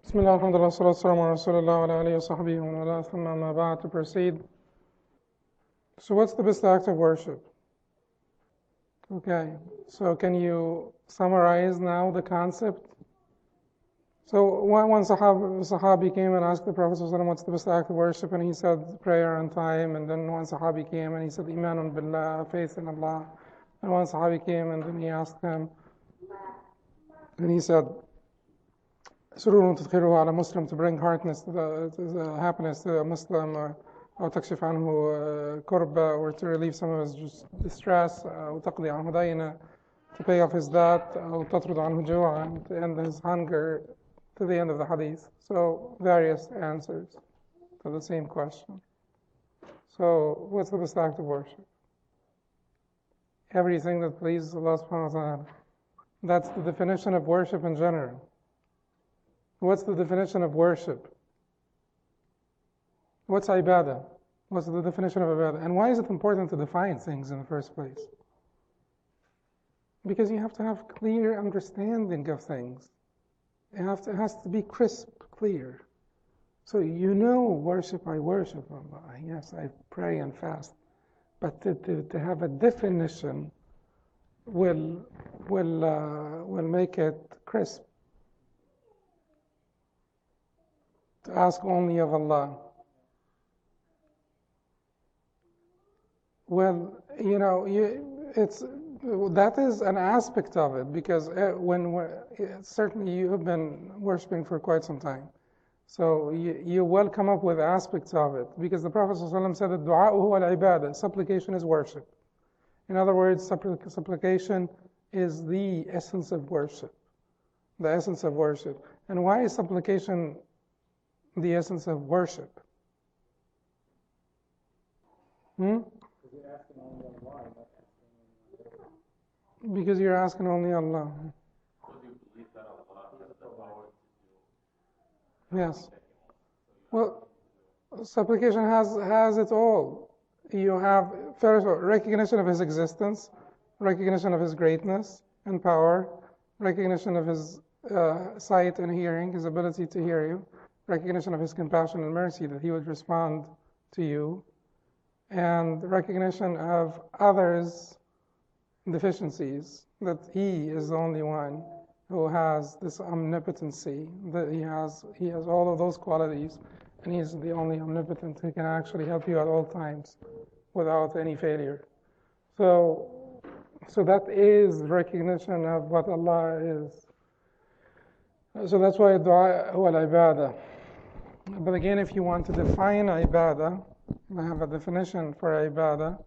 Bismillah, alhamdulillah, salatu wassalamu ala rasulillah wa ala alihi wa sahbihi wa ala thumma ma ba'd. To proceed. So what's the best act of worship? Okay, so can you summarize now the concept? So one Sahabi came and asked the Prophet ﷺ, what's the best act of worship? And he said prayer on time. And then one Sahabi came and he said Imanun Billah, faith in Allah. And one Sahabi came and then he asked him, and he said, Sururun tudkhiruhu ala Muslim, to bring happiness to the Muslim, or تكشف عنه كربة, or to relieve some of his distress, أو تقضي عنه دينه, to pay off his debt, أو تطرد عنه جوعا, to end his hunger, to the end of the hadith. So various answers to the same question. So what's the best act of worship? Everything that pleases Allah subhanahu wa ta'ala. That's the definition of worship in general. What's the definition of worship? What's ibadah? What's the definition of ibadah? And why is it important to define things in the first place? Because you have to have clear understanding of things. It has to be crisp, clear. So you know, I worship Allah. Yes, I pray and fast. But to have a definition will make it crisp. To ask only of Allah. Well, that is an aspect of it, because certainly you have been worshiping for quite some time. So you will come up with aspects of it, because the Prophet ﷺ said that du'a huwa al-ibadah, supplication is worship. In other words, supplication is the essence of worship. The essence of worship. And why is supplication the essence of worship? Because you're asking only Allah. Yes. Well, supplication has it all. You have, first of all, recognition of His existence, recognition of His greatness and power, recognition of His sight and hearing, His ability to hear you, recognition of His compassion and mercy, that He would respond to you, and recognition of others' deficiencies, that He is the only one who has this omnipotency, that He has all of those qualities, and He's the only omnipotent who can actually help you at all times without any failure. So that is recognition of what Allah is. So that's why dua huwa al-ibadah. But again, if you want to define ibadah, I have a definition for ibadah,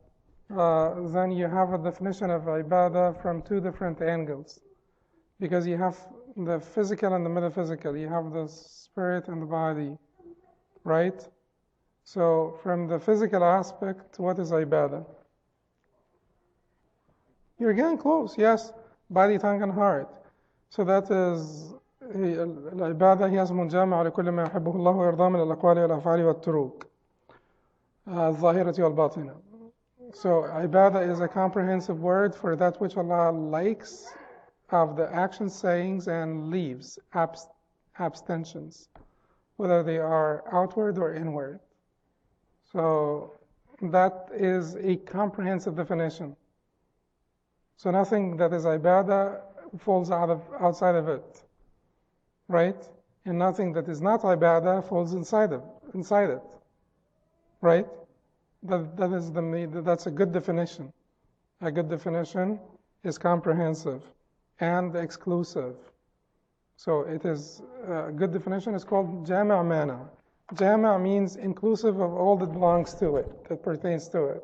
then you have a definition of ibadah from two different angles. Because you have the physical and the metaphysical, you have the spirit and the body, right? So from the physical aspect, what is ibadah? You're getting close, yes. Body, tongue, and heart. So that is العبادة هي اسم جامع لكل ما يحبه الله ويرضاه من الأقوال والأفعال والتروك الظاهرة والباطنة. So ibadah is a comprehensive word for that which Allah likes of the actions, sayings, and leaves, abstentions, whether they are outward or inward. So that is a comprehensive definition. So nothing that is ibadah falls outside of it, right? And nothing that is not ibadah falls inside it, right? That's a good definition. A good definition is comprehensive and exclusive. So it is a good definition is called jama' mana. Jama' means inclusive of all that belongs to it, that pertains to it.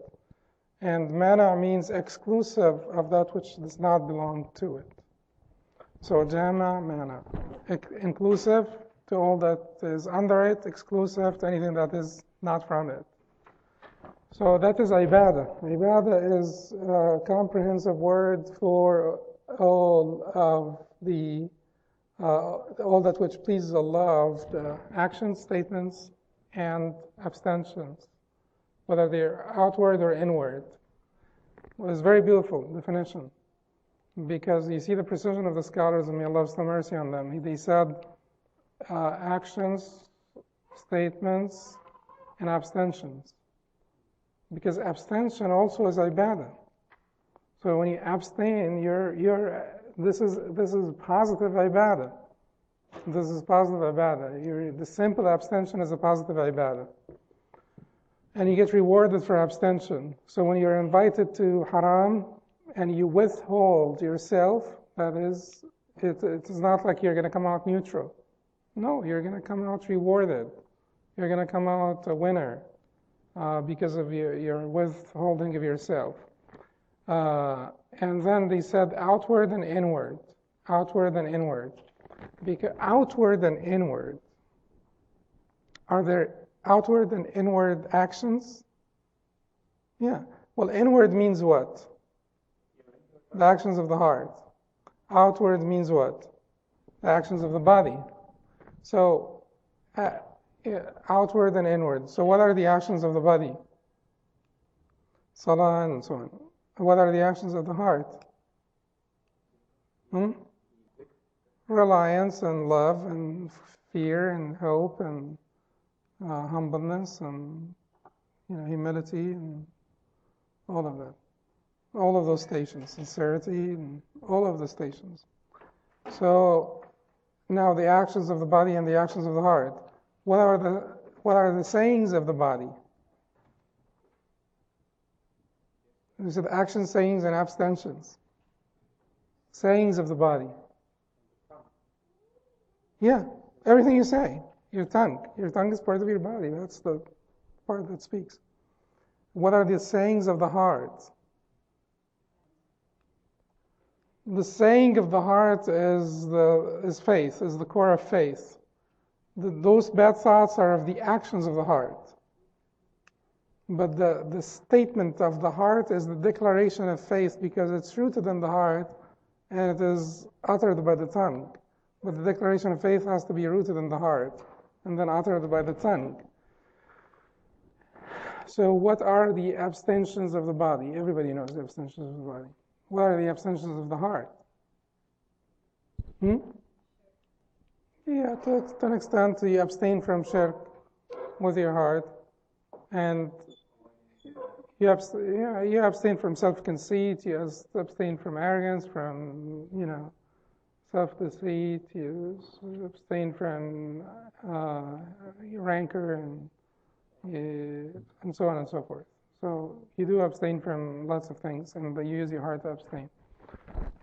And mana means exclusive of that which does not belong to it. So jama' mana. Inclusive to all that is under it, exclusive to anything that is not from it. So that is ibadah. Ibadah is a comprehensive word for all of all that which pleases Allah, of the actions, statements, and abstentions, whether they're outward or inward. Well, it's a very beautiful definition, because you see the precision of the scholars, and may Allah have mercy on them. They said actions, statements, and abstentions. Because abstention also is ibadah. So when you abstain, this is positive ibadah. This is positive ibadah. The simple abstention is a positive ibadah. And you get rewarded for abstention. So when you're invited to haram and you withhold yourself, that is, it is not like you're going to come out neutral. No, you're going to come out rewarded. You're going to come out a winner because of your withholding of yourself. And then they said outward and inward. Outward and inward. Because outward and inward, are there outward and inward actions? Yeah. Well, inward means what? The actions of the heart. Outward means what? The actions of the body. So, outward and inward. So what are the actions of the body? Salah and so on. What are the actions of the heart? Reliance and love and fear and hope and humbleness and humility and all of that. All of those stations, sincerity and all of the stations. So now the actions of the body and the actions of the heart. What are the sayings of the body? These are the actions, sayings, and abstentions. Sayings of the body. Yeah, everything you say. Your tongue. Your tongue is part of your body. That's the part that speaks. What are the sayings of the heart? The saying of the heart is faith, is the core of faith. Those bad thoughts are of the actions of the heart. But the statement of the heart is the declaration of faith because it's rooted in the heart and it is uttered by the tongue. But the declaration of faith has to be rooted in the heart and then uttered by the tongue. So what are the abstentions of the body? Everybody knows the abstentions of the body. What are the abstentions of the heart? Yeah, to an extent, you abstain from shirk with your heart, and you abstain from self-conceit, you abstain from arrogance, from self-deceit, you abstain from rancor and so on and so forth. So you do abstain from lots of things, and you use your heart to abstain.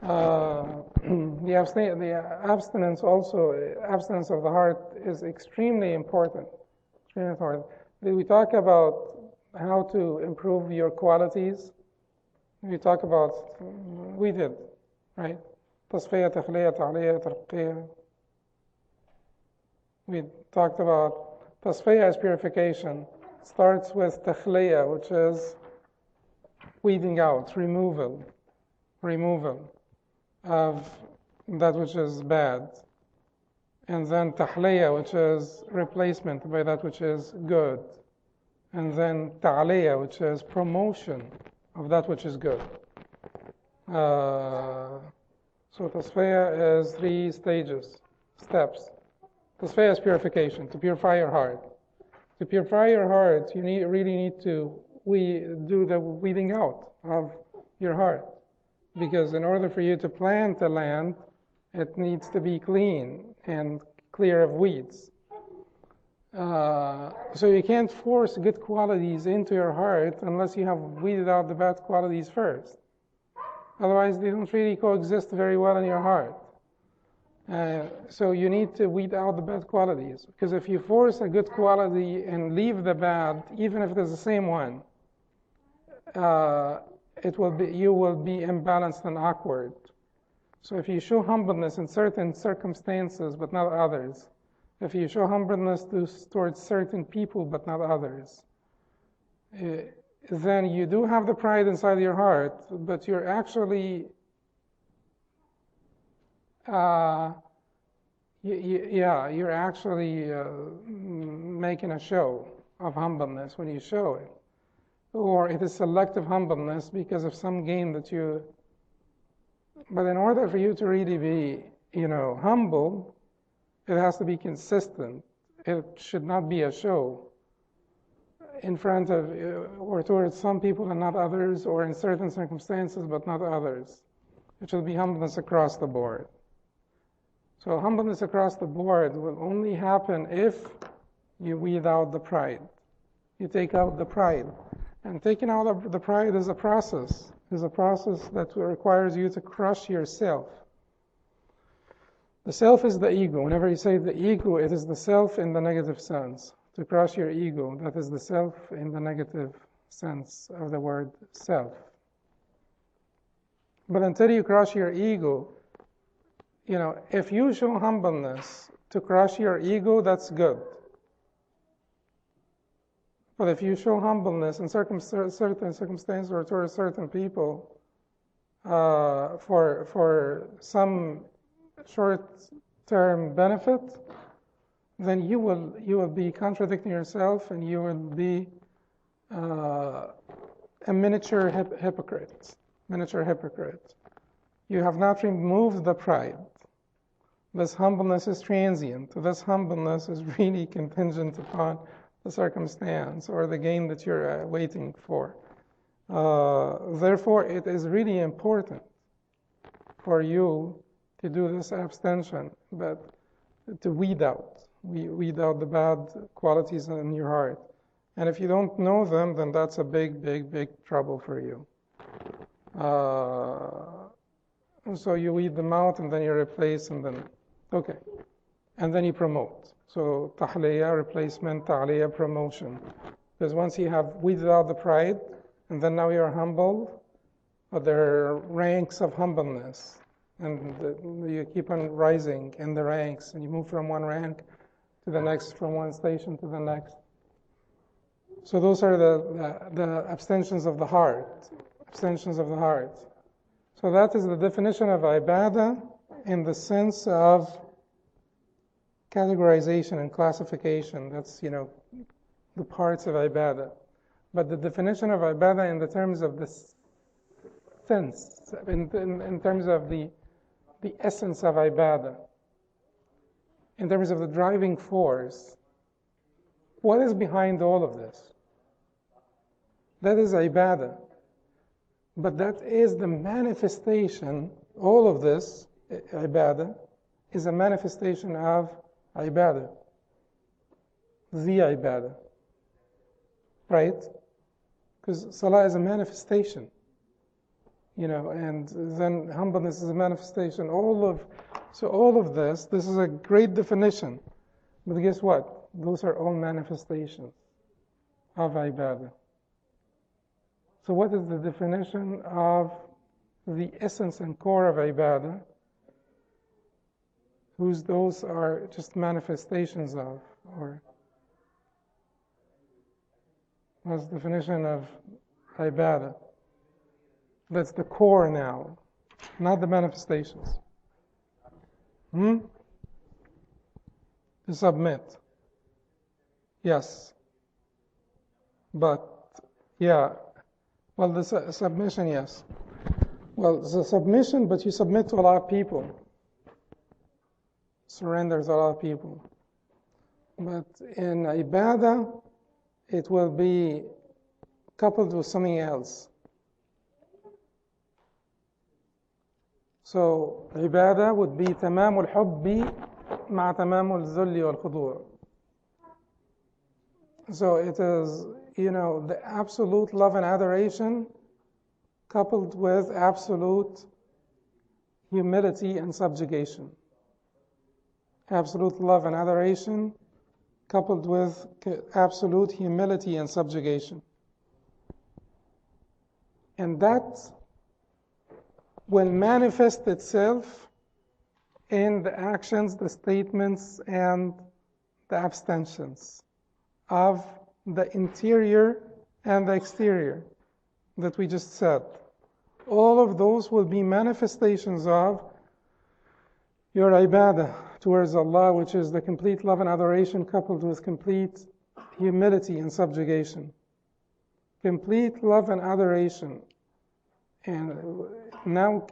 The abstinence of the heart is extremely important. Extremely important. Did we talk about how to improve your qualities? We did, right? تصفية تخلية تعلية ترقية. We talked about tasfiyah as purification. It starts with takhliya, which is weeding out, removal of that which is bad. And then tahliya, which is replacement by that which is good. And then ta'liya, which is promotion of that which is good. So tasfiyah is 3 steps. Tasfiyah is purification, to purify your heart. To purify your heart, you really need to do the weeding out of your heart. Because in order for you to plant the land, it needs to be clean and clear of weeds. So you can't force good qualities into your heart unless you have weeded out the bad qualities first. Otherwise, they don't really coexist very well in your heart. So you need to weed out the bad qualities. Because if you force a good quality and leave the bad, even if it is the same one, you will be imbalanced and awkward. So if you show humbleness in certain circumstances but not others, if you show humbleness towards certain people but not others, then you do have the pride inside your heart, but you're actually you're actually making a show of humbleness when you show it. Or it is selective humbleness because of some gain that you... But in order for you to really be, humble, It has to be consistent. It should not be a show in front of or towards some people and not others, or in certain circumstances but not others. It should be humbleness across the board. So humbleness across the board will only happen if you weed out the pride. You take out the pride. And taking out the pride is a process. Is a process that requires you to crush yourself. The self is the ego. Whenever you say the ego, it is the self in the negative sense. To crush your ego, that is the self in the negative sense of the word self. But until you crush your ego, if you show humbleness to crush your ego, that's good. But if you show humbleness in certain circumstances or towards certain people for some short-term benefit, then you will be contradicting yourself, and you will be a miniature hypocrite. You have not removed the pride. This humbleness is transient. This humbleness is really contingent upon the circumstance or the gain that you're waiting for. Therefore, it is really important for you to do this abstention, but to weed out the bad qualities in your heart. And if you don't know them, then that's a big, big, big trouble for you. So you weed them out, and then you replace, and then, okay. And then you promote. So tahliya, replacement, ta'liya, promotion. Because once you have weeded out the pride, and then now you're humble, but there are ranks of humbleness. And you keep on rising in the ranks, and you move from one rank to the next, from one station to the next. So those are the abstentions of the heart. Abstentions of the heart. So that is the definition of ibadah in the sense of categorization and classification. That's, the parts of ibadah. But the definition of ibadah in the terms of the sense, in terms of the essence of ibadah, in terms of the driving force, what is behind all of this? That is ibadah. But that is the manifestation, all of this, ibadah, is a manifestation of ibadah. The ibadah. Right? Because salah is a manifestation. And then humbleness is a manifestation. So all of this is a great definition. But guess what? Those are all manifestations of ibadah. So what is the definition of the essence and core of ibadah? Whose those are just manifestations of, or what's the definition of ibadah? That's the core now, not the manifestations. To submit. Yes. But, yeah. Well, the submission, yes. Well, it's a submission, but you submit to a lot of people. Surrenders a lot of people. But in ibadah, it will be coupled with something else. So, ibadah would be تمام الحب مع تمام الذل والخضوع. So it is, the absolute love and adoration coupled with absolute humility and subjugation. Absolute love and adoration coupled with absolute humility and subjugation. And that will manifest itself in the actions, the statements, and the abstentions of the interior and the exterior that we just said. All of those will be manifestations of your ibadah towards Allah, which is the complete love and adoration coupled with complete humility and subjugation. Complete love and adoration. And now,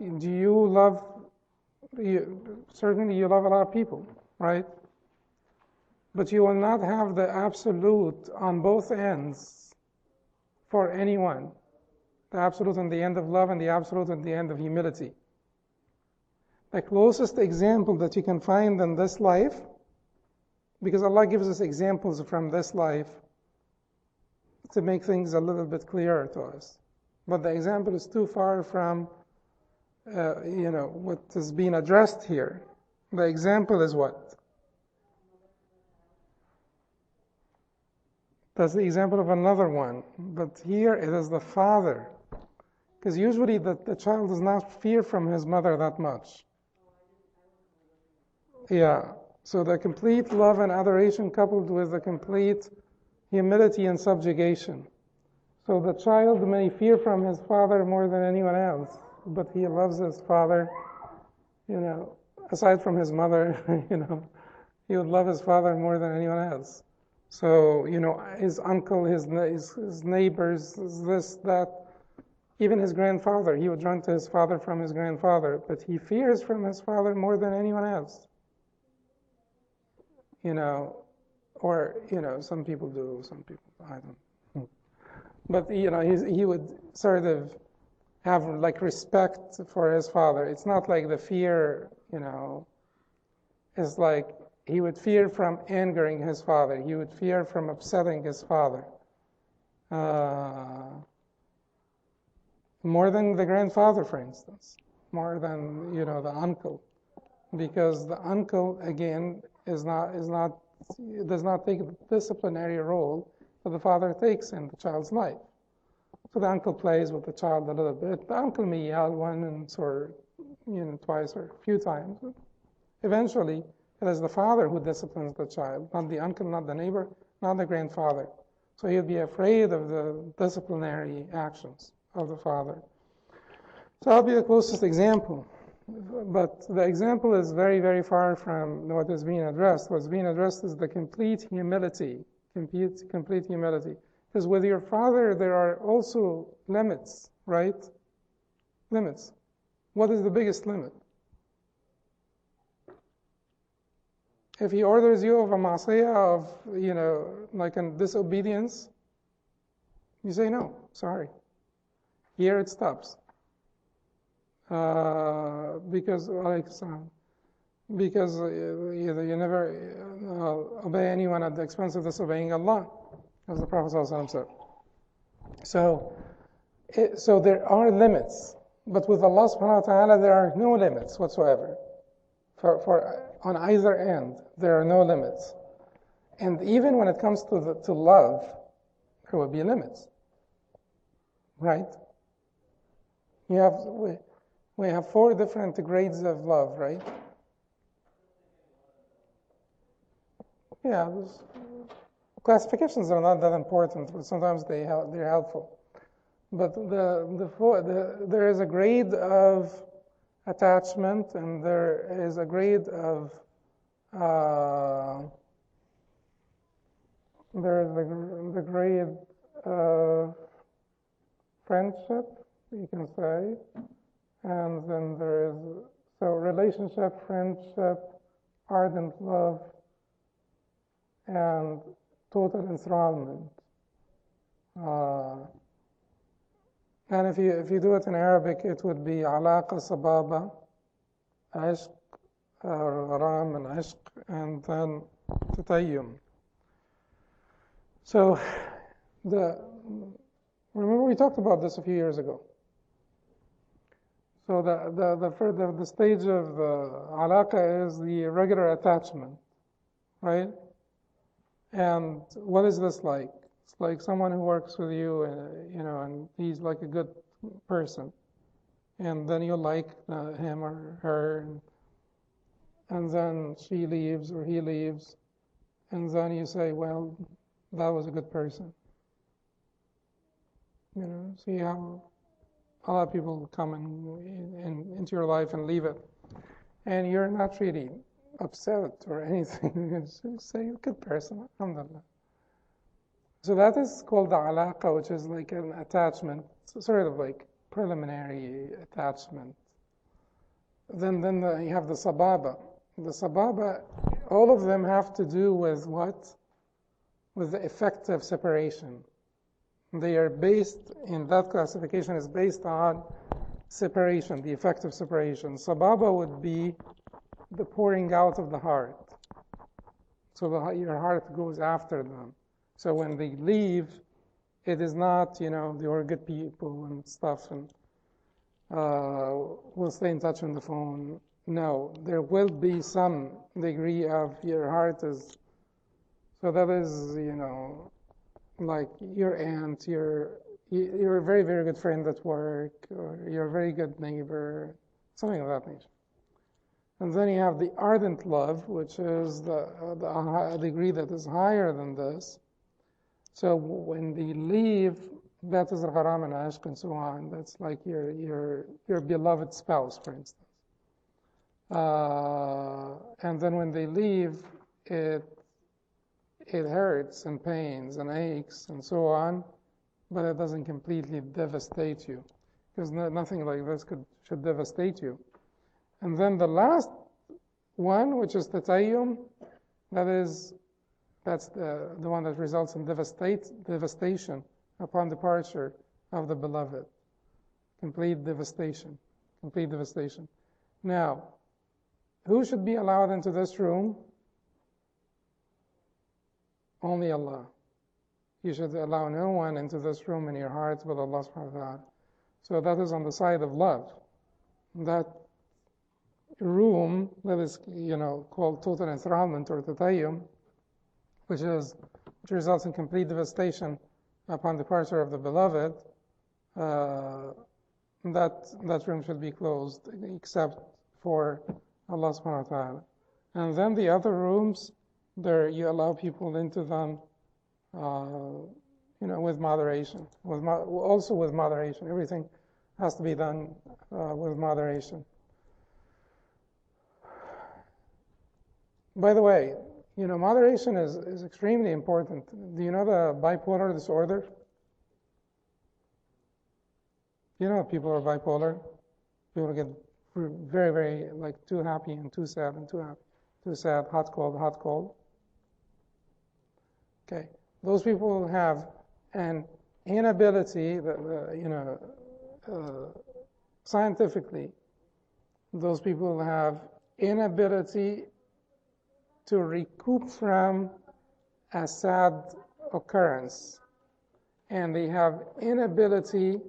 certainly you love a lot of people, right? But you will not have the absolute on both ends for anyone. The absolute on the end of love and the absolute on the end of humility. The closest example that you can find in this life, because Allah gives us examples from this life to make things a little bit clearer to us. But the example is too far from what is being addressed here. The example is what? That's the example of another one. But here it is the father. Because usually the child does not fear from his mother that much. Yeah. So the complete love and adoration coupled with the complete humility and subjugation. So the child may fear from his father more than anyone else, but he loves his father, aside from his mother, he would love his father more than anyone else. So, his uncle, his neighbors, this, that, even his grandfather, he would run to his father from his grandfather, but he fears from his father more than anyone else. Or some people do, some people I don't. But he would sort of have like respect for his father. It's not like the fear, it's like he would fear from angering his father. He would fear from upsetting his father. More than the grandfather, for instance. More than, the uncle. Because the uncle, again, does not take the disciplinary role that the father takes in the child's life. So the uncle plays with the child a little bit. The uncle may yell once or twice or a few times. Eventually, it is the father who disciplines the child, not the uncle, not the neighbor, not the grandfather. So he'll be afraid of the disciplinary actions of the father. So that'll be the closest example. But the example is very, very far from what is being addressed. What's being addressed is the complete humility. Complete humility. Because with your father, there are also limits, right? Limits. What is the biggest limit? If he orders you of a ma'asiyah, of, like a disobedience, you say no, sorry. Here it stops. Because you never obey anyone at the expense of disobeying Allah, as the Prophet ﷺ said. So there are limits, but with Allah subhanahu wa ta'ala there are no limits whatsoever. For on either end there are no limits, and even when it comes to love, there will be limits, right? We have 4 different grades of love, right? Yeah, classifications are not that important, but sometimes they're helpful. But there is a grade of attachment, and there is a grade of the grade of friendship, you can say. And then there is, relationship, friendship, ardent love, and total enthrallment. And if you do it in Arabic, it would be alaqa, sababa, ishq, gharam, and ishq, and then tatayyum. So, remember we talked about this a few years ago. So the stage of alaqa is the regular attachment, right? And what is this like? It's like someone who works with you, and he's like a good person, and then you like him or her, and then she leaves or he leaves, and then you say, well, that was a good person. See how a lot of people come into your life and leave it, and you're not really upset or anything. You just say, good person, alhamdulillah. So that is called the alaqa, which is like an attachment, sort of like preliminary attachment. Then you have the sababa. The sababa all of them have to do with what? With the effect of separation. They are based, in that classification, is based on separation, the effect of separation. Sababa would be the pouring out of the heart. So your heart goes after them. So when they leave, it is not, they were good people and stuff, and we'll stay in touch on the phone. No, there will be some degree of your heart is, so that is, like your aunt, you're a very, very good friend at work, or you're a very good neighbor, something of that nature. And then you have the ardent love, which is the degree that is higher than this. So when they leave, that is al-gharam and ashq and so on. That's like your beloved spouse, for instance. And then when they leave, it hurts and pains and aches and so on, but it doesn't completely devastate you, because nothing like this should devastate you. And then the last one, which is tatayyum, that's the one that results in devastation upon departure of the beloved. Complete devastation. Complete devastation. Now, who should be allowed into this room? Only Allah. You should allow no one into this room in your heart but Allah subhanahu wa ta'ala. So that is on the side of love. That room that is, called total enthrallment or tatayyum, which results in complete devastation upon departure of the beloved, that room should be closed except for Allah subhanahu wa ta'ala. And then the other rooms, there you allow people into them, with moderation. Also with moderation. Everything has to be done with moderation. By the way, moderation is extremely important. Do you know the bipolar disorder? People are bipolar. People get very, very, too happy and too sad and too sad, hot, cold, hot, cold. Okay. Those people have an inability, scientifically, those people have inability to recoup from a sad occurrence, and they have inability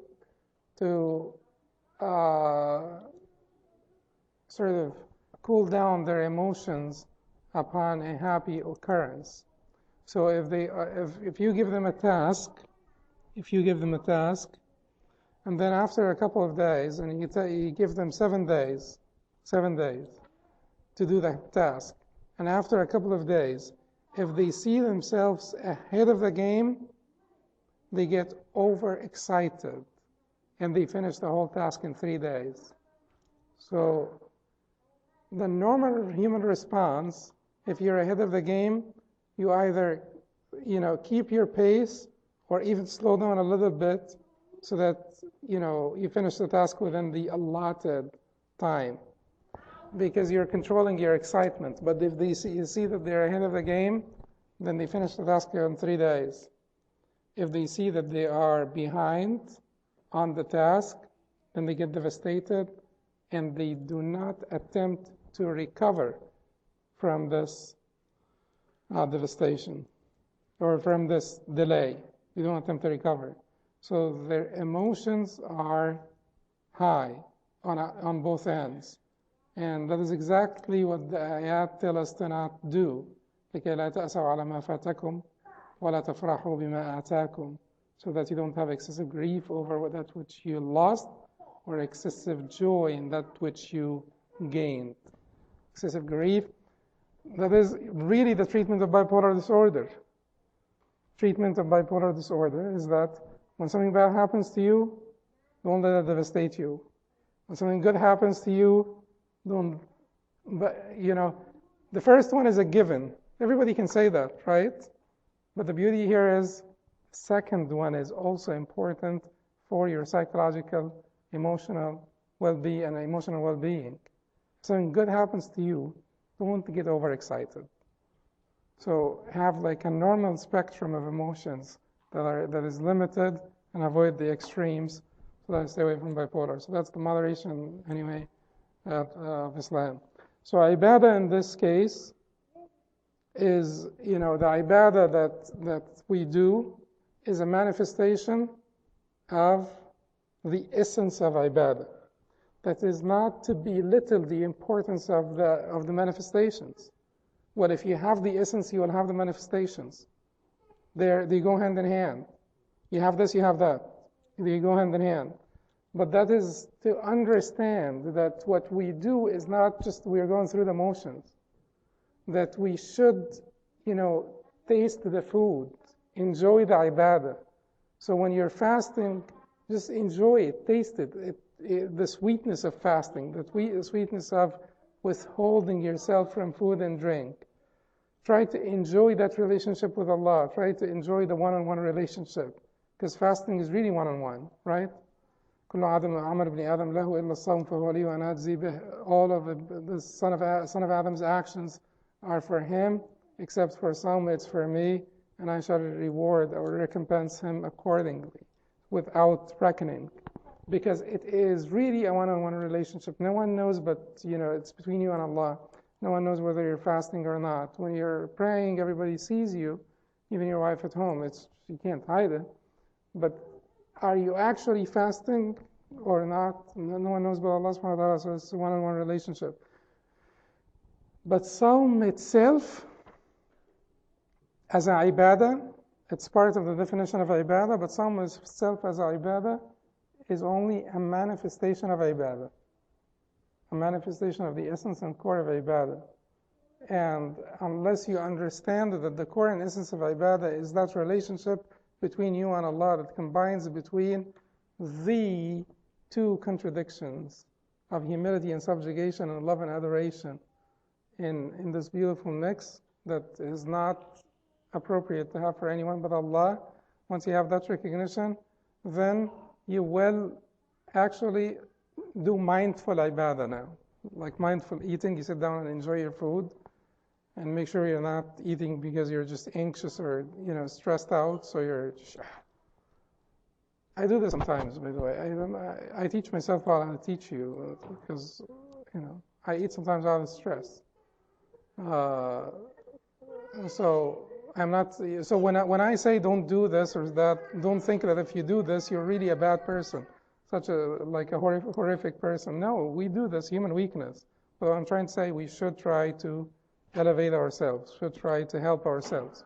to sort of cool down their emotions upon a happy occurrence. So if you give them a task, and then after a couple of days, and you give them 7 days to do that task, and after a couple of days, if they see themselves ahead of the game, they get overexcited, and they finish the whole task in 3 days. So the normal human response, if you're ahead of the game, you either, keep your pace or even slow down a little bit so that, you finish the task within the allotted time, because you're controlling your excitement. But if you see that they're ahead of the game, then they finish the task in 3 days. If they see that they are behind on the task, then they get devastated and they do not attempt to recover from this devastation or from this delay. They don't attempt to recover. So their emotions are high on both ends. And that is exactly what the ayat tell us to not do. لكي لا تأسوا على ما فاتكم ولا تفرحوا بما آتاكم, so that you don't have excessive grief over that which you lost, or excessive joy in that which you gained. Excessive grief, that is really the treatment of bipolar disorder. Treatment of bipolar disorder is that when something bad happens to you, don't let it devastate you. When something good happens to you, don't, the first one is a given. Everybody can say that, right? But the beauty here is, the second one is also important for your psychological, emotional well-being and emotional well-being. Something good happens to you, Don't get overexcited. So have like a normal spectrum of emotions that is limited, and avoid the extremes, so that I stay away from bipolar. So that's the moderation, anyway, of Islam. So ibadah in this case is, the ibadah that we do is a manifestation of the essence of ibadah. That is not to belittle the importance of the manifestations. Well, if you have the essence, you will have the manifestations. They go hand in hand. You have this, you have that. They go hand in hand. But that is to understand that what we do is not just we are going through the motions. That we should, taste the food, enjoy the ibadah. So when you're fasting, just enjoy it, taste it. The sweetness of fasting, the sweetness of withholding yourself from food and drink. Try to enjoy that relationship with Allah. Try to enjoy the one-on-one relationship. Because fasting is really one-on-one, right? All of the son of Adam's actions are for him, except for some it's for me, and I shall reward or recompense him accordingly, without reckoning. Because it is really a one-on-one relationship. No one knows, but it's between you and Allah. No one knows whether you're fasting or not. When you're praying, everybody sees you, even your wife at home. You can't hide it. But are you actually fasting or not? No one knows but Allah subhanahu wa ta'ala, so it's a one-on-one relationship. But Sawm itself, as an ibadah, it's part of the definition of ibadah, but Sawm itself as an ibadah is only a manifestation of ibadah. A manifestation of the essence and core of ibadah. And unless you understand that the core and essence of ibadah is that relationship between you and Allah that combines between the two contradictions of humility and subjugation and love and adoration in this beautiful mix that is not appropriate to have for anyone but Allah. Once you have that recognition, then you will actually do mindful ibadah now. Like mindful eating, you sit down and enjoy your food and make sure you're not eating because you're just anxious or stressed out, so you're just... I do this sometimes, by the way. I teach myself while I teach you, because I eat sometimes out of stress. So I'm not. So when I say don't do this or that, don't think that if you do this you're really a bad person, such a horrific person. No, we do this, human weakness. But I'm trying to say we should try to elevate ourselves, should try to help ourselves.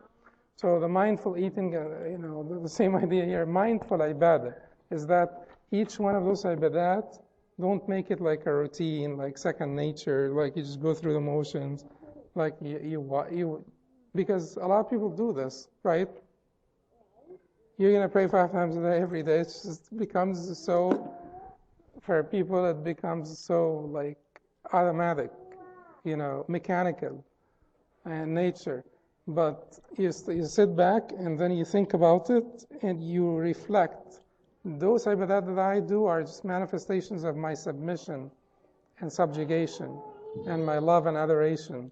So the mindful eating, the same idea here. Mindful ibadah is that each one of those ibadat, don't make it like a routine, like second nature, like you just go through the motions, like you because a lot of people do this, right? You're going to pray 5 times a day, every day. It just becomes so, for people, it becomes so like automatic, mechanical in nature. But you sit back and then you think about it and you reflect. Those ibadat that I do are just manifestations of my submission and subjugation and my love and adoration.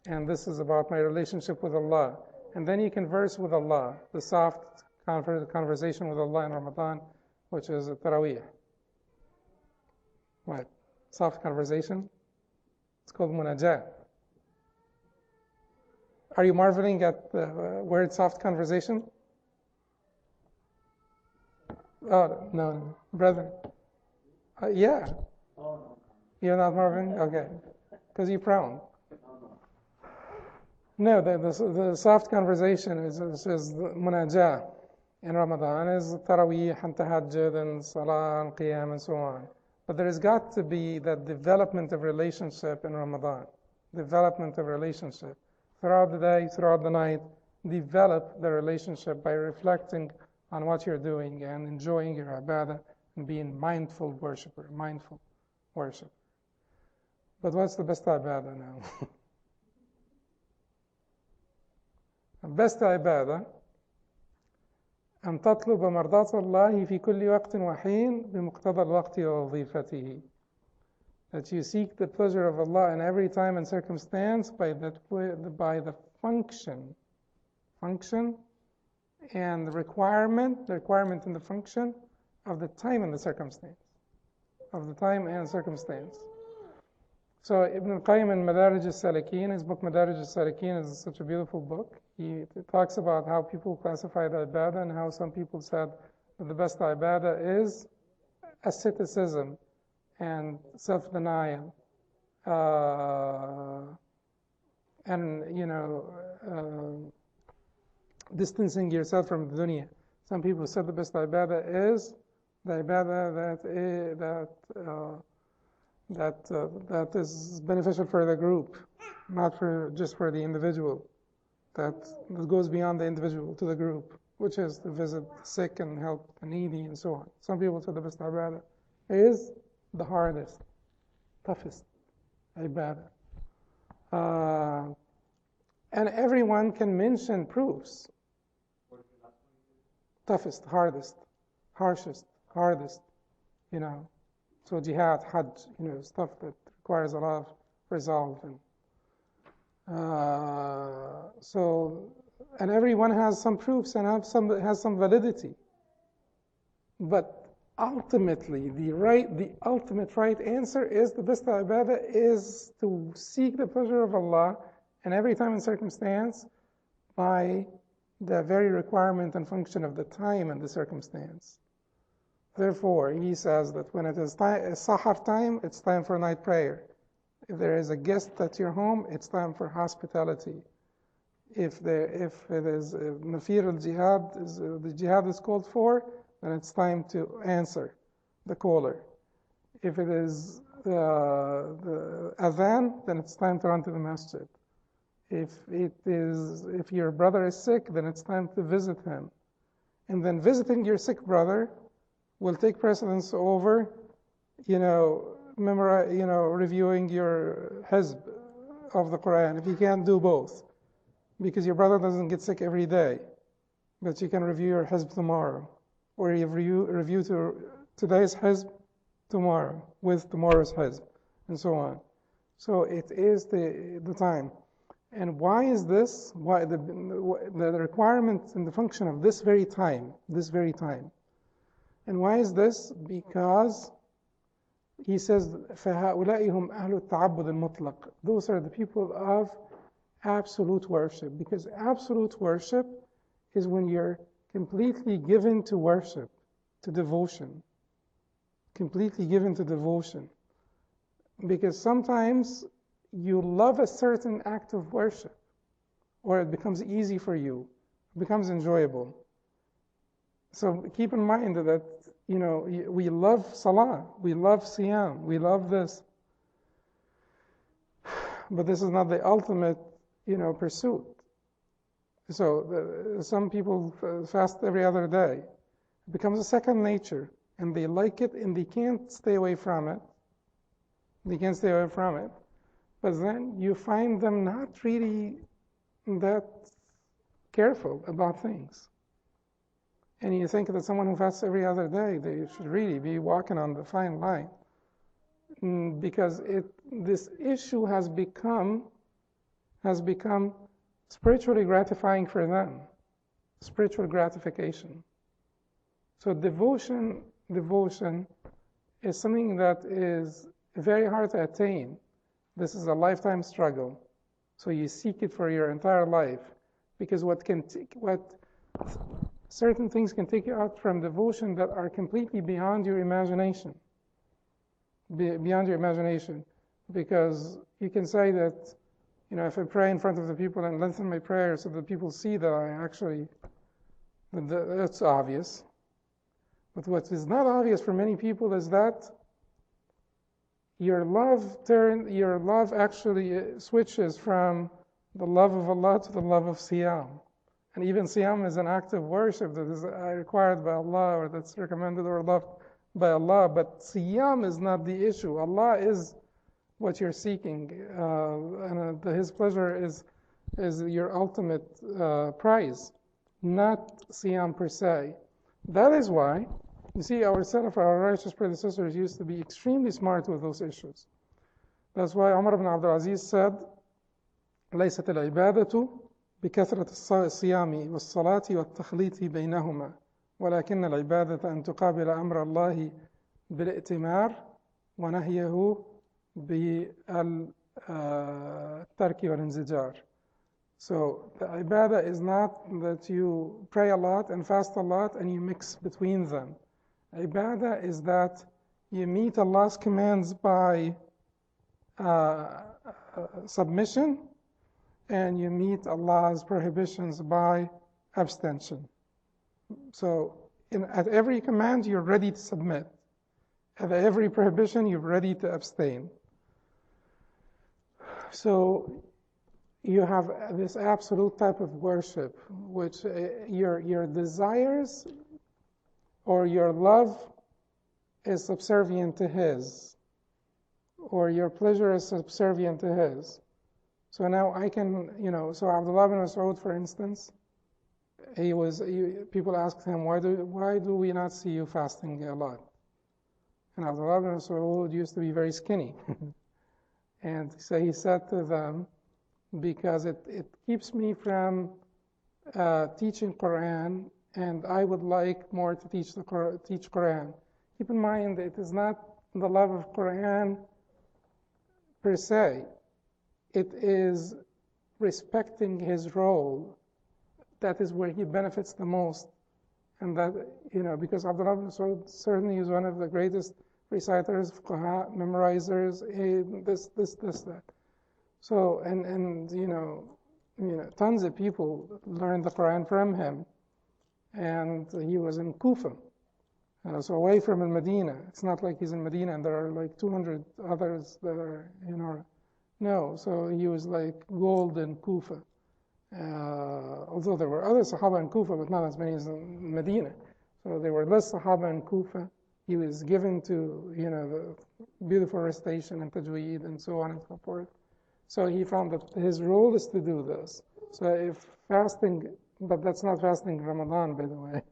And this is about my relationship with Allah. And then you converse with Allah, the soft conversation with Allah in Ramadan, which is a Taraweeh. What? Soft conversation? It's called munajat. Are you marveling at the word soft conversation? Oh, no, brother. Yeah. You're not marveling? Okay. Because you frown. No, the soft conversation is munajah in Ramadan, is Taraweeh and Tahajjud and Salah and Qiyam and so on. But there has got to be that development of relationship in Ramadan. Development of relationship. Throughout the day, throughout the night, develop the relationship by reflecting on what you're doing and enjoying your ibadah and being mindful worshiper, mindful worship. But what's the best ibadah now? best عبادة أن تطلب مرضاة الله في كل وقت وحين بمقتضى الوقت ووظيفته. that you seek the pleasure of Allah in every time and circumstance by the function and the requirement and the function of the time and the circumstance. So Ibn al-Qayyim in Madarij al-Salikin, his book Madarij al-Salikin is such a beautiful book. He talks about how people classify the ibadah and how some people said that the best ibadah is asceticism and self-denial, and distancing yourself from the dunya. Some people said the best ibadah is the ibadah that is beneficial for the group, not just for the individual. That goes beyond the individual to the group, which is to visit the sick and help the needy and so on. Some people said the best ibadah is the hardest, toughest ibadah. And everyone can mention proofs. Toughest, hardest, harshest, hardest, So jihad, hajj, stuff that requires a lot of resolve. And everyone has some proofs and has some validity. But ultimately, the ultimate right answer is the best ibadah is to seek the pleasure of Allah in every time and circumstance by the very requirement and function of the time and the circumstance. Therefore, he says that when it is sahar time, it's time for night prayer. If there is a guest at your home, it's time for hospitality. If it is nafir al-jihad, the jihad is called for, then it's time to answer the caller. If it is the adhan, then it's time to run to the masjid. If your brother is sick, then it's time to visit him. And then visiting your sick brother will take precedence over, reviewing your hizb of the Quran. If you can't do both, because your brother doesn't get sick every day, but you can review your hizb tomorrow, or you review today's hizb tomorrow with tomorrow's hizb, and so on. So it is the time. And why is this? Why the requirement and the function of this very time? And why is this? Because he says, فَهَؤُلَاءِ هُمْ أَهْلُ التَّعَبُّدِ الْمُطْلَقِ. Those are the people of absolute worship. Because absolute worship is when you're completely given to worship, to devotion. Completely given to devotion. Because sometimes you love a certain act of worship, or it becomes easy for you, it becomes enjoyable. So keep in mind that, we love salah, we love siyam, we love this. But this is not the ultimate, pursuit. So some people fast every other day. It becomes a second nature, and they like it, and they can't stay away from it. But then you find them not really that careful about things. And you think that someone who fasts every other day, they should really be walking on the fine line. Because this issue has become spiritually gratifying for them. Spiritual gratification. So devotion is something that is very hard to attain. This is a lifetime struggle. So you seek it for your entire life. Because certain things can take you out from devotion that are completely beyond your imagination. Because you can say that, if I pray in front of the people and lengthen my prayer so that people see that I actually, that's obvious. But what is not obvious for many people is that your love actually switches from the love of Allah to the love of siyam. And even siyam is an act of worship that is required by Allah, or that's recommended or loved by Allah. But siyam is not the issue. Allah is what you're seeking, and His pleasure is your ultimate prize, not siyam per se. That is why, you see, our righteous predecessors used to be extremely smart with those issues. That's why Umar ibn Abdul Aziz said, ليست العبادة بكثرة الصيام والصلاة والتخليط بينهما ولكن العبادة أن تقابل أمر الله بالائتمار ونهيه بالترك والانزجار. So the ibadah is not that you pray a lot and fast a lot and you mix between them. Ibadah is that you meet Allah's commands by submission and you meet Allah's prohibitions by abstention. So at every command you're ready to submit. At every prohibition you're ready to abstain. So you have this absolute type of worship, which your desires or your love is subservient to His, or your pleasure is subservient to His. So now I can, so Abdullah bin Mas'ud, for instance, people asked him, why do we not see you fasting a lot? And Abdullah bin Mas'ud used to be very skinny. And so he said to them, because it keeps me from teaching Quran, and I would like more to teach Quran. Keep in mind that it is not the love of Quran per se. It is respecting his role. That is where he benefits the most. And that, because Abdullah ibn Mas'ud certainly is one of the greatest reciters, fuqaha, memorizers, that. So, and tons of people learned the Quran from him. And he was in Kufa, so away from in Medina. It's not like he's in Medina and there are like 200 others that are, no. So he was like gold in Kufa. Although there were other Sahaba in Kufa, but not as many as in Medina. So there were less Sahaba in Kufa. He was given to, the beautiful recitation and tajweed and so on and so forth. So he found that his role is to do this. So if fasting, but that's not fasting in Ramadan, by the way.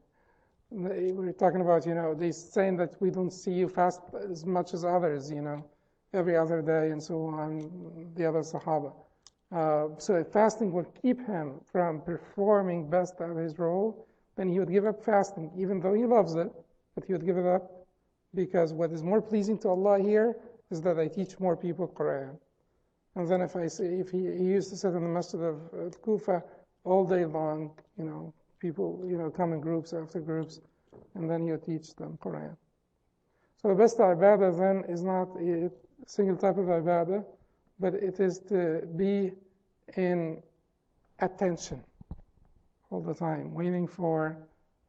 We're talking about, they saying that we don't see you fast as much as others, every other day and so on, the other Sahaba. So if fasting would keep him from performing best at his role, then he would give up fasting, even though he loves it, but he would give it up because what is more pleasing to Allah here is that I teach more people Quran. And then if he used to sit in the masjid of Kufa all day long, people, come in groups after groups, and then he would teach them Quran. So the best ibadah then is not a single type of ibadah, but it is to be in attention all the time, waiting for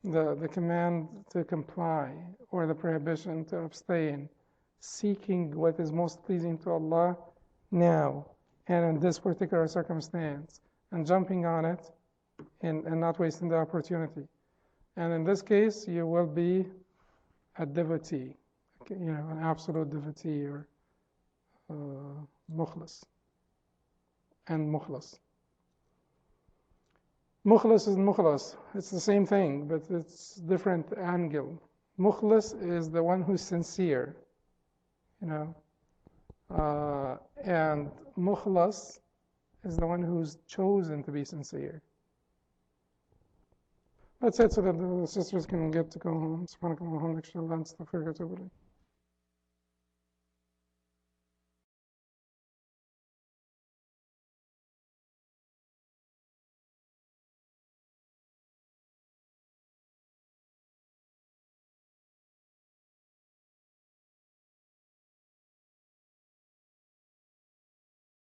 the command to comply or the prohibition to abstain, seeking what is most pleasing to Allah now and in this particular circumstance, and jumping on it and not wasting the opportunity. And in this case, you will be a devotee, an absolute devotee or mukhlas. And mukhlas. Mukhlas is mukhlas. It's the same thing, but it's different angle. Mukhlas is the one who's sincere, and mukhlas is the one who's chosen to be sincere. That's it, so that the sisters can get to go home. SubhanAllah, alhamdulillah, astaghfirullah, wa atubu ilayh.